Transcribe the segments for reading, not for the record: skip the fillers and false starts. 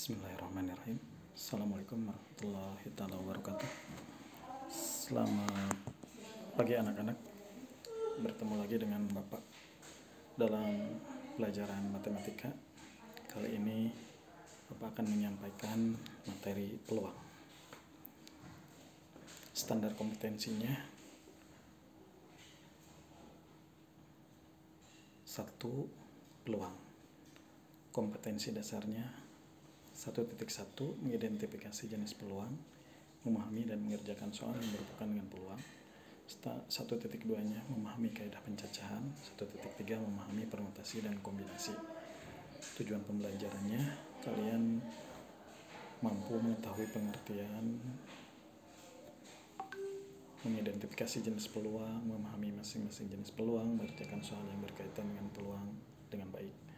Bismillahirrahmanirrahim. Assalamualaikum warahmatullahi wabarakatuh. Selamat pagi anak-anak. Bertemu lagi dengan Bapak dalam pelajaran matematika. Kali ini Bapak akan menyampaikan materi peluang. Standar kompetensinya 1. Peluang. Kompetensi dasarnya 1.1 mengidentifikasi jenis peluang, memahami dan mengerjakan soal yang berhubungan dengan peluang. 1.2-nya memahami kaidah pencacahan. 1.3 memahami permutasi dan kombinasi. Tujuan pembelajarannya kalian mampu mengetahui pengertian, mengidentifikasi jenis peluang, memahami masing-masing jenis peluang, mengerjakan soal yang berkaitan dengan peluang dengan baik.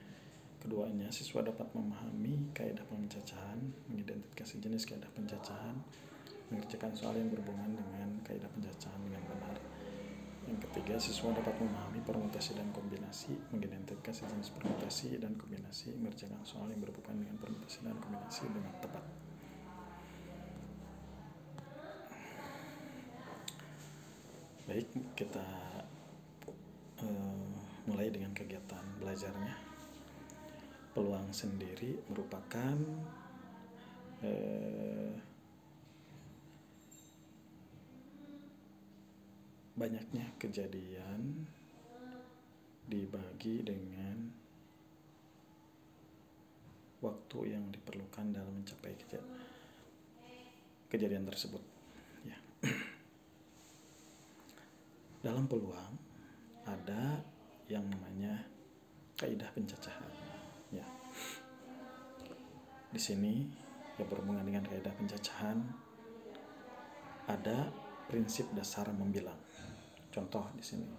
Keduanya, siswa dapat memahami kaidah pencacahan, mengidentifikasi jenis kaidah pencacahan, mengerjakan soal yang berhubungan dengan kaidah pencacahan dengan benar. Yang ketiga, siswa dapat memahami permutasi dan kombinasi, mengidentifikasi jenis permutasi dan kombinasi, mengerjakan soal yang berhubungan dengan permutasi dan kombinasi dengan tepat. Baik, kita mulai dengan kegiatan belajarnya. Peluang sendiri merupakan banyaknya kejadian dibagi dengan waktu yang diperlukan dalam mencapai kejadian tersebut. Ya. Dalam peluang ada yang namanya kaidah pencacahan. Ya. Di sini yang berhubungan dengan kaidah pencacahan ada prinsip dasar membilang. Contoh di sini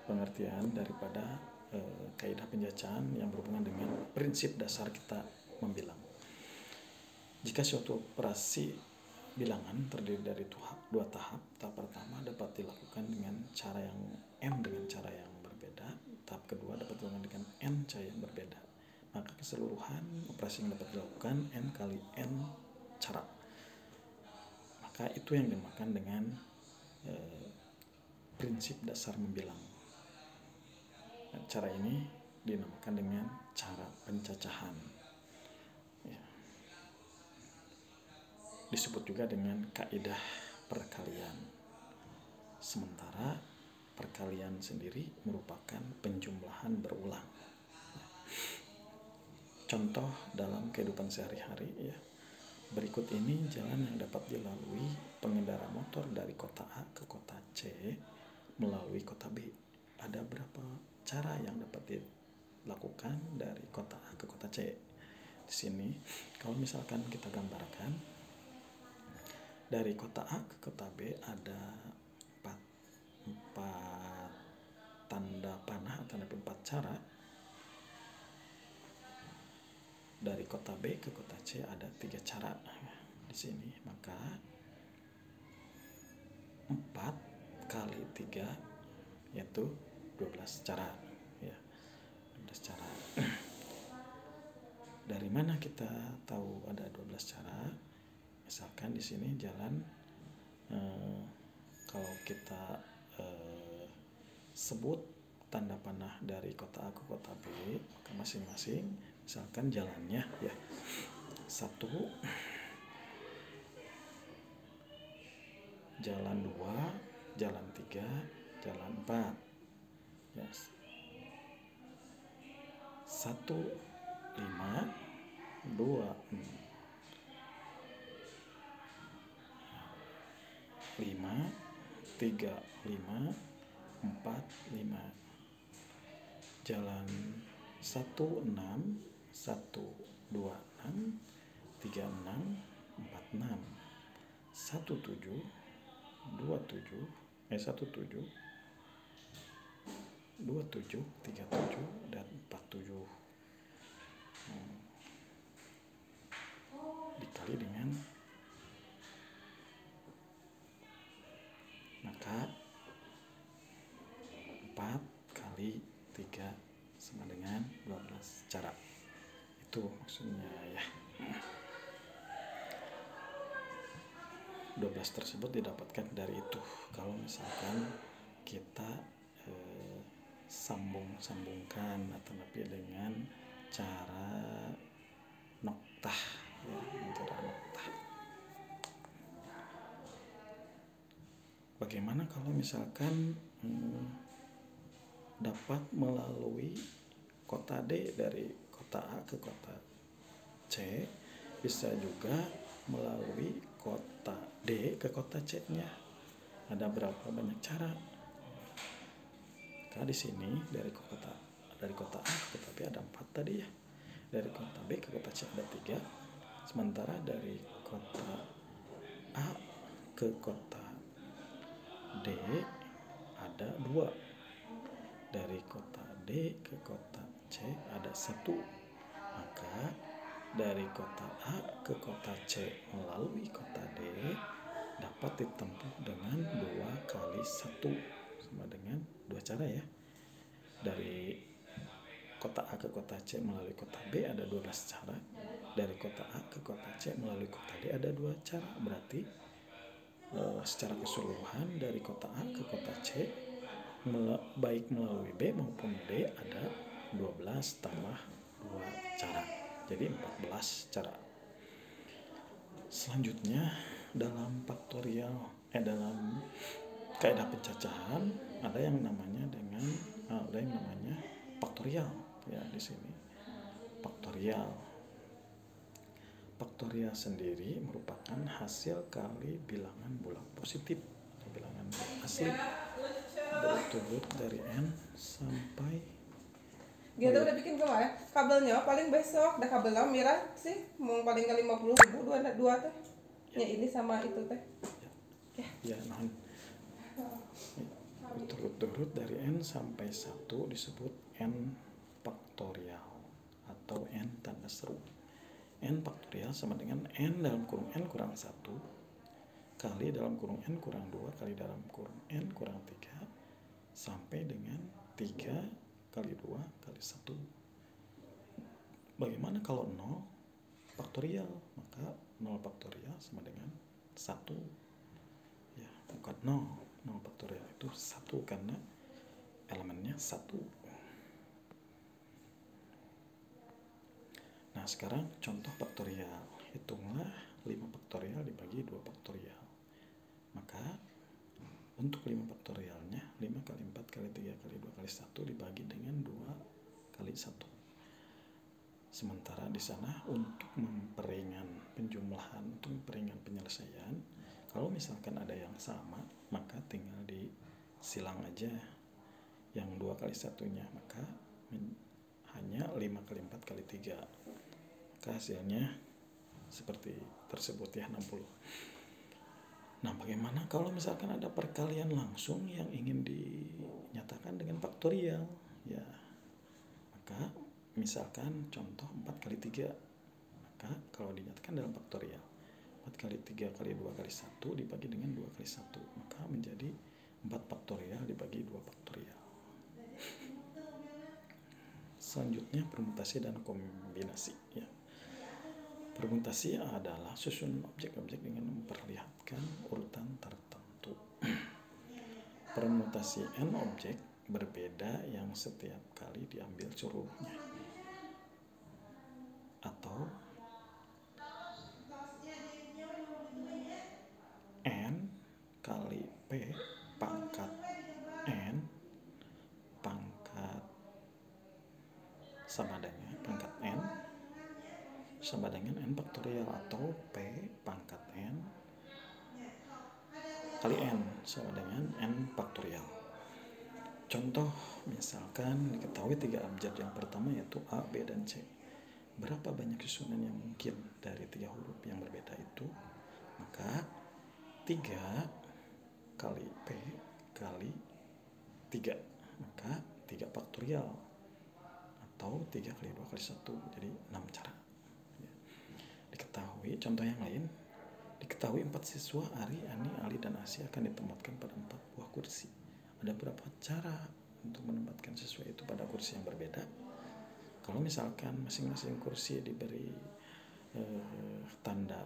pengertian daripada kaidah pencacahan yang berhubungan dengan prinsip dasar kita membilang. Jika suatu operasi bilangan terdiri dari dua tahap, tahap pertama dapat dilakukan dengan cara yang M dengan cara yang berbeda, tahap kedua dapat dilakukan dengan N cara yang berbeda, maka keseluruhan operasi yang dapat dilakukan N kali N cara. Maka itu yang dinamakan dengan prinsip dasar membilang. Cara ini dinamakan dengan cara pencacahan. Ya. Disebut juga dengan kaidah perkalian. Sementara perkalian sendiri merupakan penjumlahan berulang. Contoh dalam kehidupan sehari-hari, ya. Berikut ini jalan yang dapat dilalui pengendara motor dari kota A ke kota C melalui kota B. Ada berapa cara yang dapat dilakukan dari kota A ke kota C? Di sini, kalau misalkan kita gambarkan, dari kota A ke kota B ada empat tanda panah atau empat cara. Dari kota B ke kota C ada 3 cara di sini, maka 4 kali 3 yaitu 12 cara, ya. 12 cara. Dari mana kita tahu ada 12 cara? Misalkan di sini jalan kalau kita sebut tanda panah dari kota A ke kota B, maka masing-masing misalkan jalannya, ya, 1, jalan 2, jalan 3, jalan 4. Yes. 1, 5, 2, 5, 3, 5, 4, 5. Jalan 1, 6, 1, 2, 6, 3, 6, 4, 6. 1, 7, 2, 7, 1, 7, 2, 7, 3, 7, dan 4, 7. Dikali dengan, maka 4 kali 3 sama dengan 12 cara. Itu maksudnya ya. 12 tersebut didapatkan dari itu. Kalau misalkan kita sambungkan atau lebih dengan cara noktah ya, cara noktah. Bagaimana kalau misalkan dapat melalui kota D dari kota A ke kota C, bisa juga melalui kota D ke kota C-nya. Ada berapa banyak cara? Nah, di sini dari kota A ke kota B ada 4 tadi ya. Dari kota B ke kota C ada 3. Sementara dari kota A ke kota D ada 2. Dari kota D ke kota C ada 1. Maka dari kota A ke kota C melalui kota D dapat ditempuh dengan 2 kali 1 sama dengan 2 cara ya. Dari kota A ke kota C melalui kota B ada 12 cara. Dari kota A ke kota C melalui kota D ada 2 cara. Berarti secara keseluruhan dari kota A ke kota C baik melalui B maupun D ada 12 tambah 2 cara. Jadi 14 cara. Selanjutnya dalam faktorial dalam kaidah pencacahan ada yang namanya faktorial ya di sini. Faktorial sendiri merupakan hasil kali bilangan bulat positif atau bilangan asli berturut dari N sampai Gitu udah bikin kemarin kabelnya paling besok dah kabelnya mirah sih mau paling 50.000 dua teh ya ini sama itu teh ya berturut-turut dari N sampai 1 disebut N faktorial atau N tanda seru. N faktorial sama dengan N dalam kurung N kurang 1 kali dalam kurung N kurang 2 kali dalam kurung N kurang 3 sampai dengan 3 kali 2 kali 1. Bagaimana kalau 0 faktorial? Maka 0 faktorial sama dengan 1 ya, bukan 0 faktorial itu 1 karena elemennya 1. Nah sekarang contoh faktorial. Hitunglah 5 faktorial dibagi 2 faktorial. Maka untuk 5 faktorialnya 5 kali 4 kali 3 kali 2 kali 1 dibagi dengan 2 kali 1. Sementara di sana untuk memperingan penjumlahan, untuk memperingan penyelesaian, kalau misalkan ada yang sama maka tinggal disilang aja yang 2 kali 1-nya, maka hanya 5 kali 4 kali 3. Maka hasilnya seperti tersebut ya, 60. Nah bagaimana kalau misalkan ada perkalian langsung yang ingin dinyatakan dengan faktorial ya, maka misalkan contoh 4 kali 3, maka kalau dinyatakan dalam faktorial 4 kali 3 kali 2 kali 1 dibagi dengan 2 kali 1, maka menjadi 4 faktorial dibagi 2 faktorial. Selanjutnya permutasi dan kombinasi ya. Permutasi adalah susunan objek-objek dengan memperlihatkan urutan tertentu. Permutasi n objek berbeda yang setiap kali diambil seluruhnya. Atau n kali p pangkat n pangkat sama dengan pangkat n sama dengan n faktorial, atau p pangkat n kali n sama dengan n faktorial. Contoh misalkan diketahui 3 abjad yang pertama yaitu A, B, dan C. Berapa banyak susunan yang mungkin dari 3 huruf yang berbeda itu? Maka 3 kali P kali 3, maka 3 faktorial atau 3 kali 2 kali 1, jadi 6 cara. Diketahui contoh yang lain, diketahui 4 siswa Ari, Ani, Ali, dan Asi akan ditempatkan pada 4 buah kursi. Ada berapa cara untuk menempatkan siswa itu pada kursi yang berbeda? Kalau misalkan masing-masing kursi diberi tanda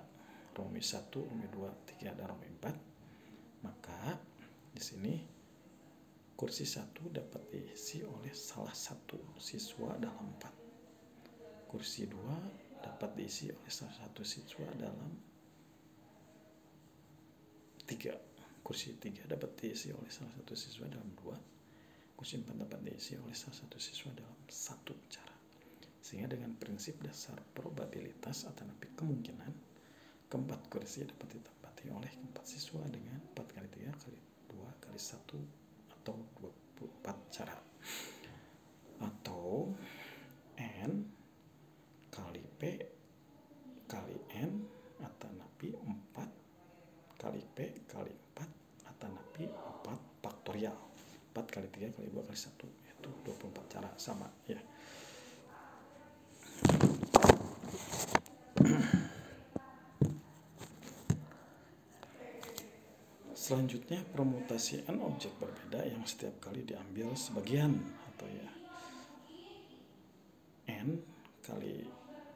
Romi 1, Romi 2, 3, dan Romi 4, maka di sini kursi 1 dapat diisi oleh salah satu siswa dalam 4. Kursi 2 dapat diisi oleh salah satu siswa dalam 3. Kursi 3 dapat diisi oleh salah satu siswa dalam 2. Kursi 4 dapat diisi oleh salah satu siswa dalam 1 cara. Sehingga dengan prinsip dasar probabilitas atau kemungkinan, keempat kursi dapat ditempati oleh 4 siswa dengan 4 kali 3 kali 2 kali 1 atau 24 cara. Atau N kali P kali N atau napi 4 kali P kali 4 atau napi 4 faktorial. 4 kali 3 kali 2 kali 1 yaitu 24 cara, sama ya. Selanjutnya permutasi N objek berbeda yang setiap kali diambil sebagian atau ya N kali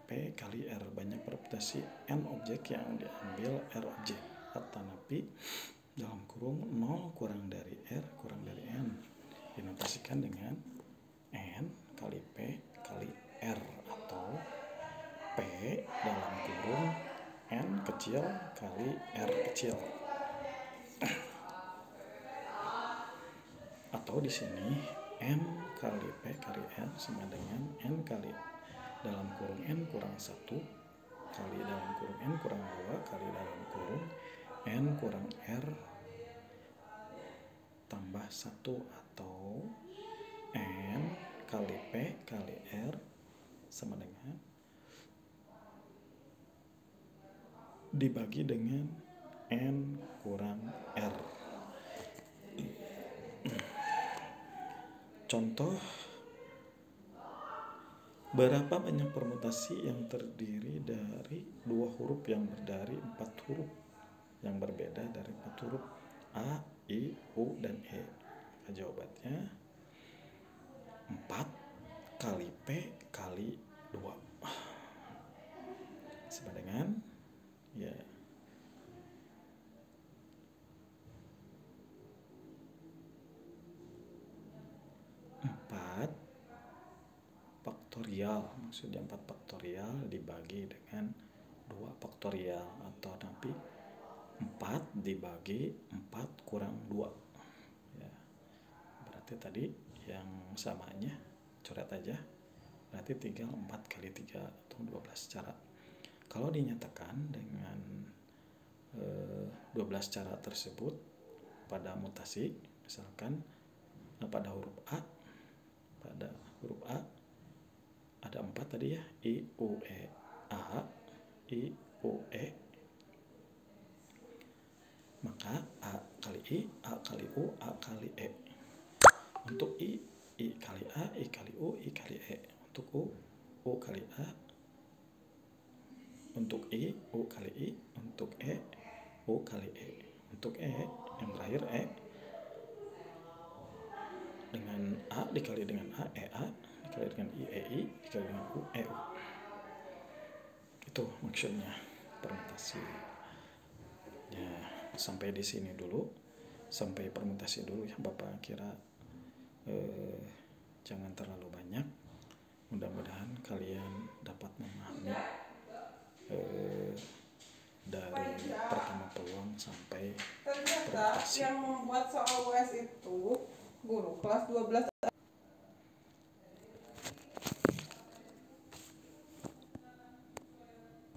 P kali R, banyak permutasi N objek yang diambil R objek atau napi dalam kurung 0 kurang dari R kurang dari N, dinotasikan dengan N kali P kali R atau P dalam kurung N kecil kali R kecil. Atau di sini N kali P kali R sama dengan N kali dalam kurung N kurang 1 kali dalam kurung N kurang 2 kali dalam kurung N kurang R tambah 1 atau N kali P kali R sama dengan dibagi dengan N kurang R. Contoh, berapa banyak permutasi yang terdiri dari 2 huruf yang berdari 4 huruf yang berbeda dari 4 huruf A, I, U, dan E? Jawabannya 4 kali P kali 2 sama dengan ya 4 faktorial, maksudnya 4 faktorial dibagi dengan 2 faktorial atau napi 4 dibagi 4 kurang 2 ya. Berarti tadi yang samanya coret aja, berarti tinggal 4 kali 3 atau 12 cara. Kalau dinyatakan dengan 12 cara tersebut pada mutasi, misalkan pada huruf A ada 4 tadi ya, I, U, E, A, I, U, E, maka A kali I, A kali U, A kali E. Untuk I kali A, I kali U, I kali E. Untuk U kali A. Untuk I, U kali I. Untuk E, U kali E. Untuk E, yang terakhir E, dengan A dikali dengan A, EA, dikali dengan I, EI, dikali dengan U, EU. Itu maksudnya permutasi. Ya, sampai di sini dulu. Sampai permutasi dulu ya Bapak kira jangan terlalu banyak. Mudah-mudahan kalian dapat memahami dari pertama peluang sampai ternyata permutasi. yang membuat soal US itu guru kelas 12